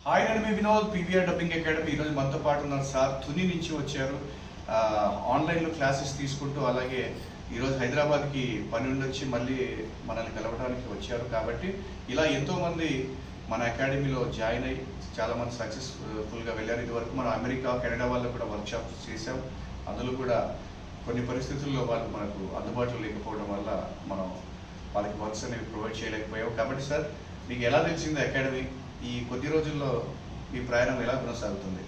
Hi అండి, మీ Vinod PVR dubbing academy. ఈరోజు మనతో పాటు ఉన్నారు సార్. తుని నుంచి వచ్చారు. ఆన్లైన్లో క్లాసెస్ తీసుకుంటూ, అలాగే ఈరోజు హైదరాబాద్కి పని ఉండొచ్చి మళ్ళీ మనల్ని కలవడానికి వచ్చారు. కాబట్టి ఇలా ఎంతోమంది మన అకాడమీలో జాయిన్ అయ్యి చాలామంది సక్సెస్ఫుల్గా వెళ్ళారు. ఇదివరకు మనం అమెరికా, కెనడా వాళ్ళు కూడా వర్క్షాప్స్ చేసాం. అందులో కూడా కొన్ని పరిస్థితుల్లో వాళ్ళు మనకు అందుబాటులో లేకపోవడం వల్ల మనం వాళ్ళకి వర్క్స్ అనేవి ప్రొవైడ్ చేయలేకపోయాం. కాబట్టి సార్, మీకు ఎలా తెలిసింది అకాడమీ? ఈ కొద్ది రోజుల్లో ఈ ప్రయాణం ఎలా కొనసాగుతుంది?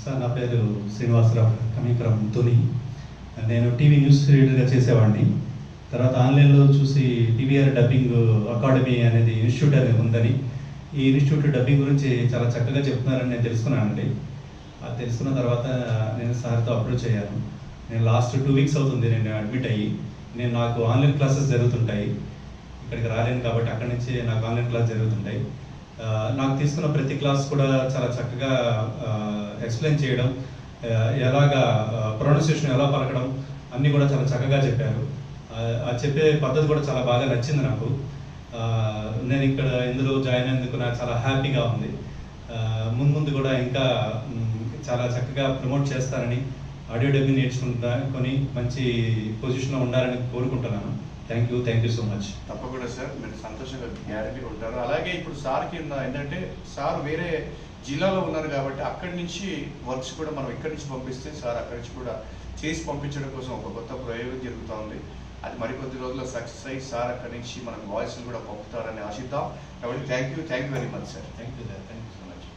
సార్, నా పేరు శ్రీనివాసరావు, కమింగ్ ఫ్రమ్ తుని. నేను టీవీ న్యూస్ రీడర్గా చేసేవాడిని. తర్వాత ఆన్లైన్లో చూసి పీవీఆర్ డబ్బింగ్ అకాడమీ అనేది ఇన్స్టిట్యూట్ అనేది ఉందని, ఈ ఇన్స్టిట్యూట్ డబ్బింగ్ గురించి చాలా చక్కగా చెప్తున్నారని నేను తెలుసుకున్నానండి. అది తెలుసుకున్న తర్వాత నేను సార్తో అప్రోచ్ అయ్యాను. నేను లాస్ట్ 2 వీక్స్ అవుతుంది నేను అడ్మిట్ అయ్యి. నాకు ఆన్లైన్ క్లాసెస్ జరుగుతుంటాయి, ఇక్కడికి రాలేను కాబట్టి అక్కడి నుంచి నాకు ఆన్లైన్ క్లాస్ జరుగుతుంటాయి. నాకు తీసుకున్న ప్రతి క్లాస్ కూడా చాలా చక్కగా ఎక్స్ప్లెయిన్ చేయడం, ఎలాగా ప్రొనౌన్సియేషన్ ఎలా పలకడం అన్నీ కూడా చాలా చక్కగా చెప్పారు. ఆ చెప్పే పద్ధతి కూడా చాలా బాగా నచ్చింది నాకు. నేను ఇక్కడ ఇందులో జాయిన్ అయినందుకు నాకు చాలా హ్యాపీగా ఉంది. ముందు కూడా ఇంకా చాలా చక్కగా ప్రమోట్ చేస్తారని, ఆడియో డబ్బింగ్ నేర్చుకుంటాని మంచి పొజిషన్లో ఉండాలని కోరుకుంటున్నాను. Thank you so much. తప్పకుండా సార్, మీరు సంతోషంగా గ్యారెంటీగా ఉంటారు. అలాగే ఇప్పుడు సార్కి ఏంటంటే, సార్ వేరే జిల్లాలో ఉన్నారు కాబట్టి అక్కడి నుంచి వర్క్స్ కూడా మనం ఇక్కడి నుంచి పంపిస్తే సార్ అక్కడి నుంచి కూడా చేసి పంపించడం కోసం ఒక కొత్త ప్రయోగం జరుగుతూ ఉంది. అది మరికొద్ది రోజుల్లో సక్సెస్ అయ్యి సార్ అక్కడి నుంచి మనకు వాయిస్లు కూడా పంపుతారని ఆశిద్దాం. కాబట్టి thank you very much sir. Thank you so much.